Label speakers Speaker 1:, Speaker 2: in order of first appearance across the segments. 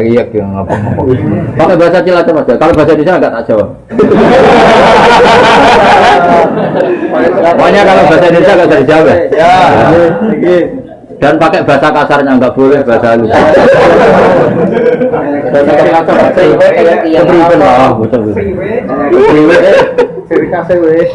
Speaker 1: iya yang ngomong. Pakai bahasa Cilacap aja. Kalau bahasa Indonesia enggak tak jawab. Pokoknya kalau bahasa Indonesia enggak bisa dijawab. Ya. Dan pakai bahasa kasarnya enggak boleh bahasa halus. Bahasa kasar kepriben lah, betul. Seri kafe weh.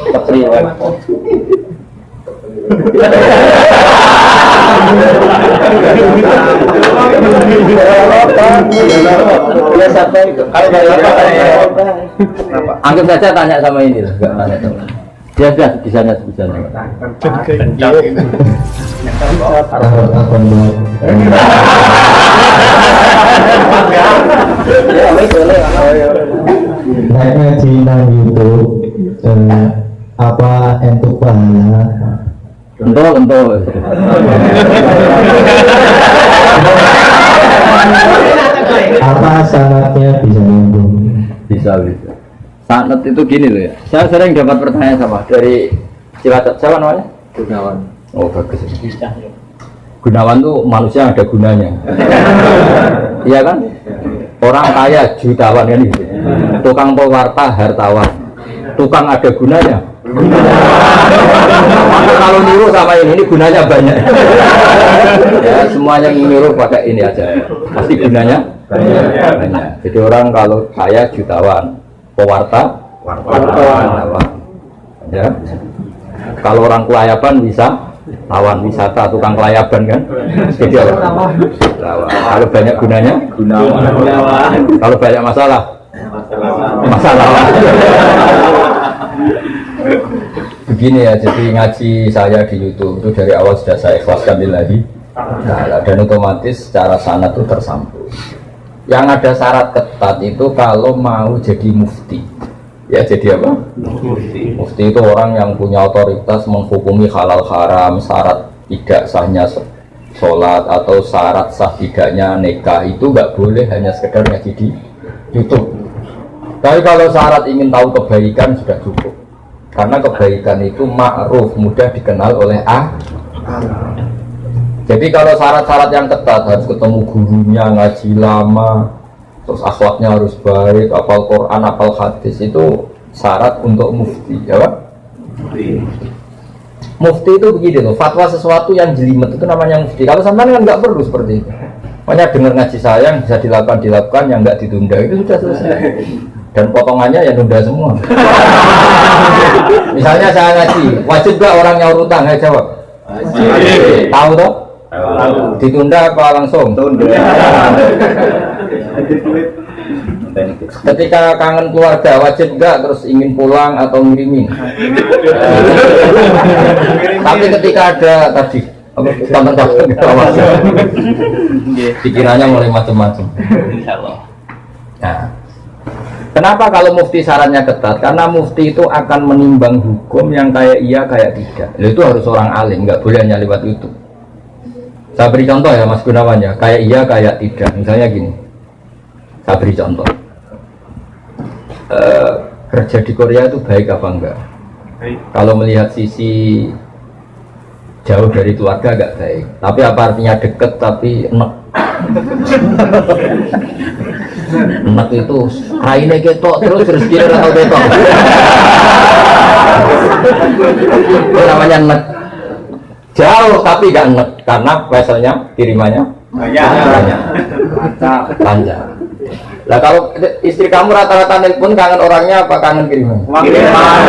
Speaker 1: Anggap saja tanya sama ini lah, enggak tanya sama. Dia sudah di sana.
Speaker 2: Saya ngaji nang YouTube apa entuk pahala?
Speaker 1: Entuk.
Speaker 2: Apa syaratnya bisa nyambung?
Speaker 1: Bisa. Sanat itu gini loh ya. Saya sering dapat pertanyaan sama dari Cilacap. Siapa namanya? Gunawan. Oh bagus. Gunawan tuh manusia ada gunanya. Iya kan? Orang kaya jutawan kan gitu. Tukang pewarta hartawan. Tukang ada gunanya. Maka kalau niru sama ini gunanya banyak. Ya semuanya niru pakai ini aja. Pasti gunanya banyak. Jadi orang kalau kaya jutawan, pewarta wartawan. Ya. Kalau orang kelayaban bisa lawan wisata, tukang kelayaban kan. Jadi apa? Kalau banyak gunanya gunawan. Kalau banyak masalah. Begini ya, jadi ngaji saya di YouTube itu dari awal sudah saya ikhlaskan lillahi ta'ala, dan otomatis secara sanad itu tersambung. Yang ada syarat ketat itu kalau mau jadi mufti. Ya jadi apa? Mufti itu orang yang punya otoritas menghukumi halal haram, syarat tidak sahnya sholat atau syarat sah tidaknya nikah itu nggak boleh hanya sekedar ngaji di YouTube. Tapi kalau syarat ingin tahu kebaikan sudah cukup. Karena kebaikan itu ma'ruf, mudah dikenal oleh Jadi kalau syarat-syarat yang ketat harus ketemu gurunya, ngaji lama, terus akhlaknya harus baik, hafal Quran, hafal hadis, itu syarat untuk mufti, ya Pak? Mufti itu begini loh, fatwa sesuatu yang jelimet itu namanya mufti. Kalau sampai kan nggak perlu seperti itu. Makanya dengar ngaji saya yang bisa dilakukan, yang nggak ditunda itu sudah selesai. Dan potongannya ya nunda semua. Misalnya saya ngaji, wajib gak orang nyaur utang? Ayo jawab. Wajib. Tahu toh? Tahu. Ditunda apa langsung? Tunda. Ketika kangen keluarga wajib gak terus ingin pulang atau ngirimin? Tapi ketika ada tadi tonton pikirannya mulai macam-macam. Nah. Kenapa kalau mufti syaratnya ketat? Karena mufti itu akan menimbang hukum yang kayak iya kayak tidak. Itu harus orang alim, nggak boleh hanya lewat YouTube. Saya beri contoh ya Mas Gunawan ya, kayak iya kayak tidak. Misalnya gini, saya beri contoh. Kerja di Korea itu baik apa enggak? Baik. Kalau melihat sisi jauh dari keluarga agak baik. Tapi apa artinya deket tapi enak? Enak itu raine ketok terus kira atau ketok. Itu namanya enak. Jauh tapi gak enak karena veselnya kirimannya banyak. Lancar. Lah kalau istri kamu rata-rata nelpon kangen orangnya apa kangen kiriman? Kiriman.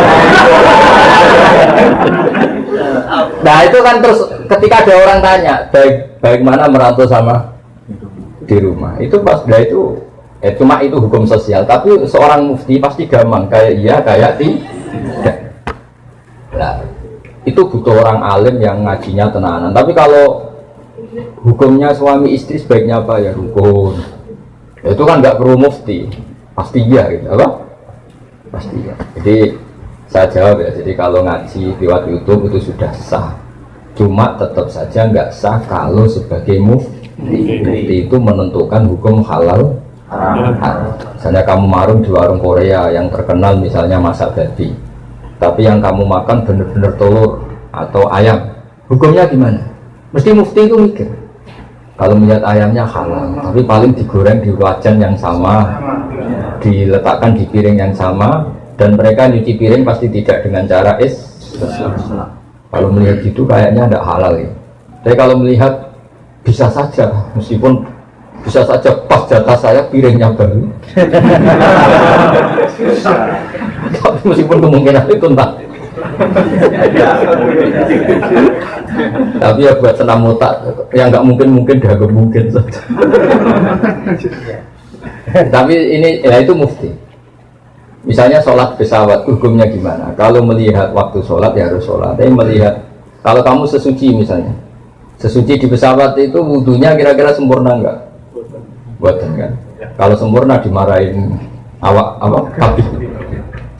Speaker 1: Nah itu kan terus ketika ada orang tanya baik mana merantau sama di rumah itu pas dah itu cuma itu hukum sosial, tapi seorang mufti pasti gampang kayak iya kayak tidak. Nah, itu butuh orang alim yang ngajinya tenanan. Tapi kalau hukumnya suami istri sebaiknya apa ya rukun, itu kan nggak perlu mufti, pasti iya gitu, apa? Pasti iya. Jadi saya jawab ya. Jadi kalau ngaji lewat YouTube itu sudah sah, cuma tetap saja nggak sah kalau sebagai mufti. Mufti itu menentukan hukum halal. Misalnya kamu marung di warung Korea yang terkenal misalnya masak babi, tapi yang kamu makan benar-benar telur atau ayam, hukumnya gimana? Mesti mufti itu mikir. Kalau melihat ayamnya halal, tapi paling digoreng di wajan yang sama, diletakkan di piring yang sama, dan mereka nyuci piring pasti tidak dengan cara Kalau melihat gitu kayaknya tidak halal ya. Tapi kalau melihat bisa saja, meskipun bisa saja pas jatah saya piringnya baru. Tapi meskipun kemungkinan itu entah. Tapi ya buat senam otak yang nggak mungkin dianggap mungkin saja. Tapi ini ya itu mufti. Misalnya sholat pesawat hukumnya gimana? Kalau melihat waktu sholat ya harus sholat. Tapi melihat kalau kamu sesuci misalnya, sesuci di pesawat itu wudunya kira-kira sempurna nggak? Buatan kan? Kalau sempurna dimarahin awak kabin.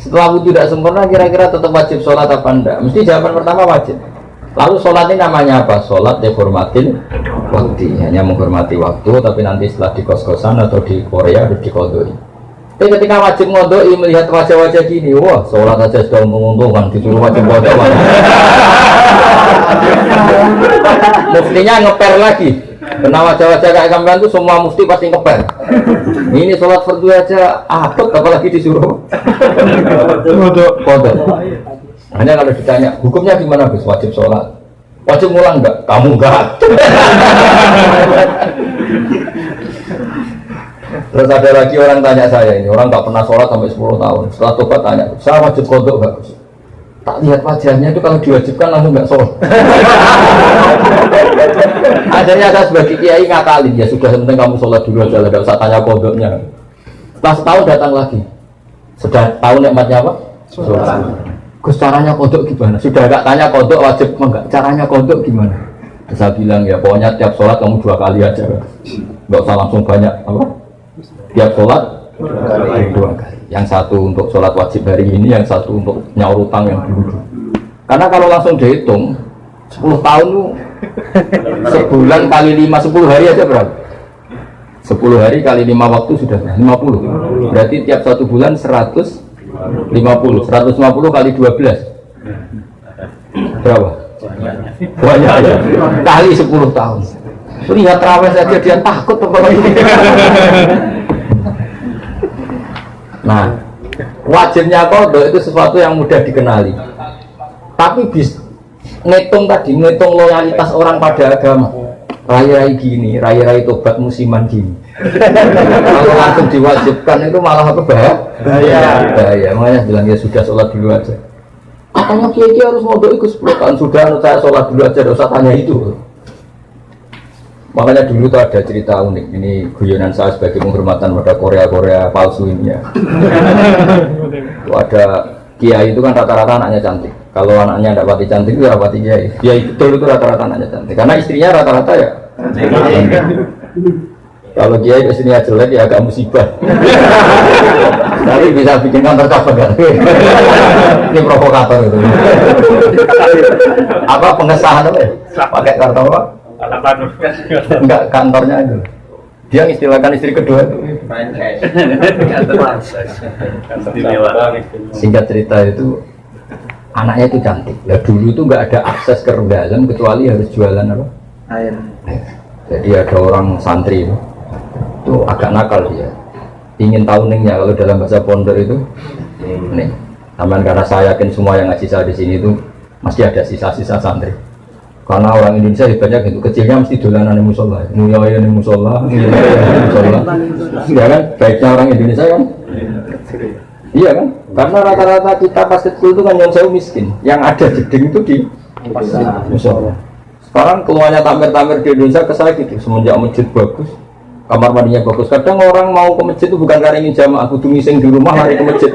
Speaker 1: Setelah wudu tidak sempurna kira-kira tetap wajib sholat apa enggak? Mesti jawaban pertama wajib. Lalu sholat ini namanya apa? Sholat dihormatin waktu, hanya menghormati waktu, tapi nanti setelah di kos-kosan atau di Korea harus dikodoi. Tapi ketika wajib ngodoi melihat wajah-wajah gini, wah sholat aja sudah menguntungkan, disuruh wajib ngodoi. Muftinya ngeper lagi. Karena wajah-wajah kayak sampean itu semua mufti pasti ngeper. Ini sholat fardu aja apet, apalagi disuruh kodok. Hanya kalau ditanya hukumnya gimana Gus? Wajib sholat, wajib ngulang enggak? Kamu enggak. Terus ada lagi orang tanya saya, ini orang nggak pernah sholat sampai 10 tahun. Setelah tobat tanya, saya wajib kodok enggak Gus? Tak lihat wajahnya itu kalau diwajibkan langsung nggak sholat. Akhirnya saya sebagai kiai ngakalin, ya sudah penting kamu sholat dulu aja, nggak usah tanya kodoknya. Setelah setahun datang lagi, sudah tahu nikmatnya apa? Sholat. Gus caranya kodok gimana? Sudah nggak tanya kodok wajib enggak? Caranya kodok gimana? Saya bilang ya pokoknya tiap sholat kamu 2 kali aja, nggak usah langsung banyak apa? Tiap sholat 2 kali. Yang satu untuk sholat wajib hari ini, yang satu untuk nyaur utang yang dulu. Karena kalau langsung dihitung 10 tahun tuh sebulan kali 5, 10 hari aja berapa? 10 hari kali 5 waktu sudah 50. Berarti tiap 1 bulan 150 kali 12 berapa? Banyak ya. Kali 10 tahun. Lihat terawih saja dia takut ini. Nah, wajibnya kodok itu sesuatu yang mudah dikenali. Tapi ngitung loyalitas orang pada agama. Rai-rai gini, rai-rai tobat musiman gini. Kalau langsung diwajibkan itu malah apa bahaya. Makanya bilang ya sudah sholat dulu aja. Katanya kiai harus modok ikut 10 tahun sudah, saya sholat dulu aja, tidak usah tanya itu. Makanya dulu tuh ada cerita unik. Ini guyonan saya sebagai penghormatan pada Korea palsu ini ya. Tuh ada kiai itu kan rata-rata anaknya cantik. Kalau anaknya tidak pati cantik itu rapati kiai. Kiai betul itu rata-rata anaknya cantik. Karena istrinya rata-rata ya. Kalau kiai istrinya jelek ya agak musibah. Tapi bisa bikin kantor cabang kan? Ini provokator itu. Apa pengesahan apa ya? Pakai kartu apa? Enggak, kantornya itu. Dia mengistilahkan istri kedua itu. Singkat cerita itu anaknya itu cantik. Ya dulu itu nggak ada akses ke dalam kecuali harus jualan apa? Air. Jadi ada orang santri itu agak nakal dia. Ingin tahu ningnya kalau dalam bahasa pondok itu nih. Aman karena saya yakin semua yang ngaji saya di sini itu masih ada sisa-sisa santri. Karena orang Indonesia hebatnya gitu, kecilnya mesti dolanan di musola, mulia di musola, ya kan? Baiknya orang Indonesia kan? Iya kan? Karena rata-rata kita pas kecil itu kan yang jauh miskin, yang ada jeding itu di musola. Sekarang keluarnya tamer-tamer di Indonesia ke saya gitu, semenjak masjid bagus, kamar mandinya bagus. Kadang orang mau ke masjid itu bukan karena ingin jamaah, kudu ngising di rumah lari ke masjid.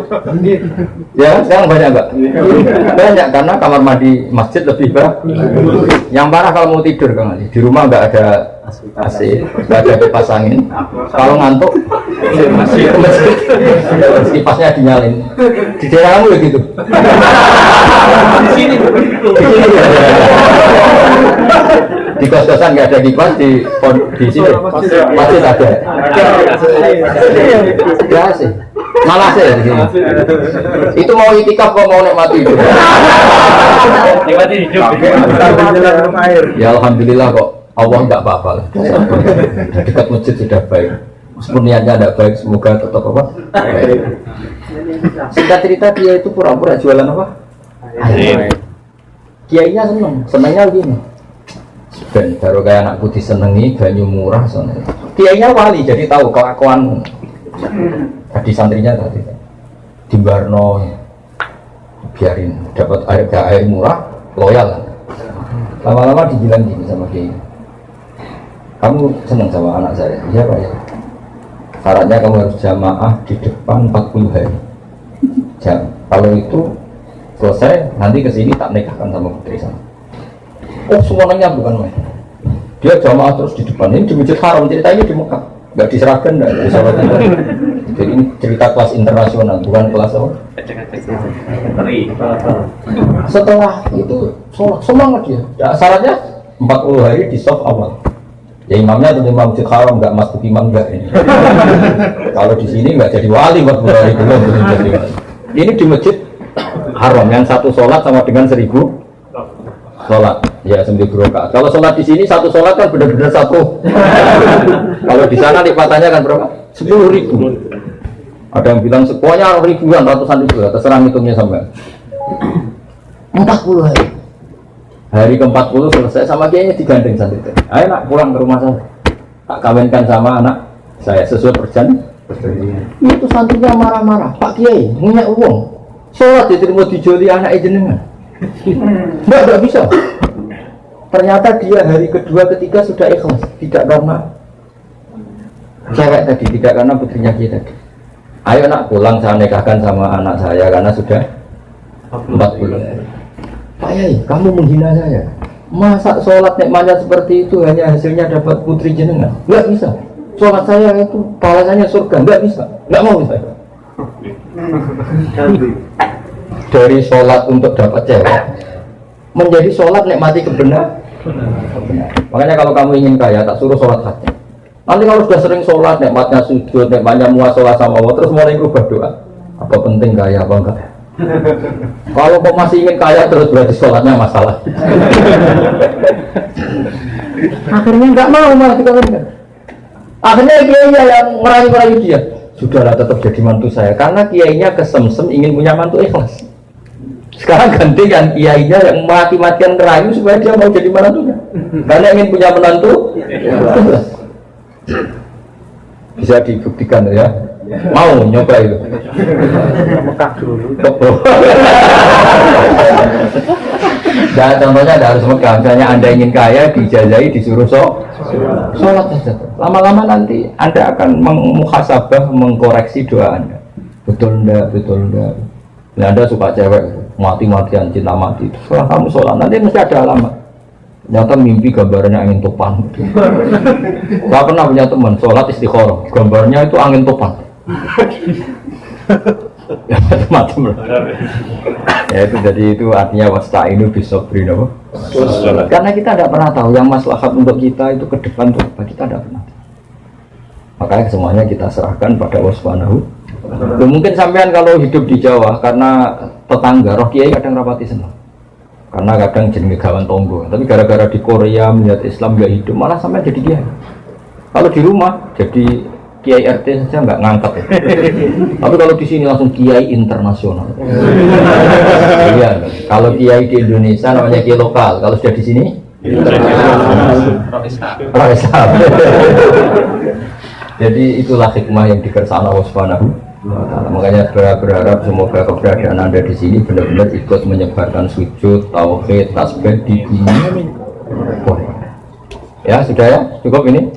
Speaker 1: Ya, sekarang banyak enggak? Banyak karena kamar mandi masjid lebih bagus. Yang parah kalau mau tidur Kang Ali, di rumah enggak ada AC, enggak ada kipas angin. Kalau ngantuk ke masjid, kipasnya dinyalin. Di daerah kamu ya gitu. Di sini. Di kos-kosan nggak ada kipas, di sini masjid ada. Ya sih, malah sih di sini. Itu mau itikaf kok mau nikmati hidup. Nikmati hidup. Ya alhamdulillah kok Allah nggak apa-apa lah. Dekat masjid sudah baik. Meskipun niatnya tidak baik, semoga tetap apa? Baik. Singkat cerita dia itu pura-pura jualan apa? Air. Kiainya senengnya begini. Ben baru kayak anakku disenengi, banyu murah soalnya. Kiainya wali, jadi tahu kelakuan. Tadi santrinya tadi di Barno, biarin dapat air murah, loyal. Lama-lama dibilang gini sama Kiai. Kamu senang sama anak saya? Iya Pak ya. Syaratnya kamu harus jamaah di depan 40 hari. Kalau itu selesai, nanti kesini tak nikahkan sama putri saya. Oh semuanya bukan main. Dia jamaah terus di depan. Ini di Masjid Haram, cerita ini di Mekah. Nggak diserahkan, nggak diserahkan. Jadi ini cerita kelas internasional, bukan kelas apa? Setelah itu semangat dia. Ya, syaratnya 40 hari di soft awal. Ya imamnya tentu imam Masjid Haram, nggak masuk imam nggak ini. Kalau di sini nggak jadi wali 40 hari belum jadi wali. Ini di Masjid Haram yang satu sholat sama dengan 1000 sholat. Ya 1000 rakaat. Kalau sholat di sini satu sholat kan benar-benar satu. Kalau di sana lipatannya kan berapa? 10.000. Ada yang bilang semuanya ribuan, ratusan ribu. Terserah hitungnya sampai 40 hari. Hari ke-40 selesai sama kiainya digandeng santri. Ayo nak pulang ke rumah saya. Tak kawinkan sama anak saya sesuai perjanjian. Itu santrinya marah-marah. Pak Kiai, punya uang. Sholat diterima dijoli anak jenengan. Enggak bisa. Ternyata dia hari kedua ketiga sudah ikhlas, tidak karena cewek tadi, tidak karena putrinya Kiai tadi. Ayo nak pulang saya nikahkan sama anak saya karena sudah 40 hari. Pak Yai, kamu menghina saya. Masa sholat nikmatnya seperti itu hanya hasilnya dapat putri jenengan? Enggak bisa. Sholat saya itu pahalanya surga, enggak bisa. Enggak mau saya. Dari sholat untuk dapat cewek menjadi sholat nikmati kebenaran. Makanya kalau kamu ingin kaya, tak suruh sholat hati. Nanti kalau sudah sering sholat, nikmatnya sujud, nikmatnya muasalah sama Allah, terus mulai berubah doa. Apa penting kaya apa enggak? Kalau kok masih ingin kaya terus berarti sholatnya masalah. Akhirnya nggak mau malah kita kan. Akhirnya kiainya yang merayu-rayu dia. Sudahlah tetap jadi mantu saya karena kiainya kesemsem ingin punya mantu ikhlas. Sekarang gantikan kiainya yang mati-matian ngerayu supaya dia mau jadi mantunya. Karena ingin punya menantu ikhlas. Bisa dibuktikan ya. Mau nyoba itu. Mekah dulu. Nah, contohnya ada harus Mekah. Misalnya Anda ingin kaya, dijajahi, disuruh sholat saja. Lama-lama nanti Anda akan muhasabah, mengkoreksi doa Anda. Betul enggak, betul enggak. Nah, Anda suka cewek, mati-matian cinta mati. Setelah kamu sholat, nanti mesti ada alamat. Ternyata mimpi gambarnya angin topan. Saya pernah punya teman sholat istikharah, gambarnya itu angin topan. Ya macam-macam lah. Ya itu jadi itu artinya wasta'inu bisobri apa? Karena kita tidak pernah tahu yang maslahat untuk kita itu ke depan itu apa, kita tidak pernah. Makanya semuanya kita serahkan pada Allah Subhanahu. Mungkin sampean kalau hidup di Jawa karena tetangga roh kiai kadang rapati senang. Karena kadang jenenge gawan tonggo, tapi gara-gara di Korea melihat Islam gak hidup malah sampai jadi kiai. Kalau di rumah jadi Kiai RT saja nggak ngangkat ya. Tapi kalau di sini langsung Kiai internasional. Iya, kalau Kiai di Indonesia namanya Kiai lokal. Kalau sudah di sini internasional. Jadi itulah hikmah yang dikersana Allah Subhanahu wa Ta'ala. Makanya berharap semoga keberadaan Anda di sini benar-benar ikut menyebarkan sujud, tauhid, tasbih di dunia. Ya sudah ya, cukup ini.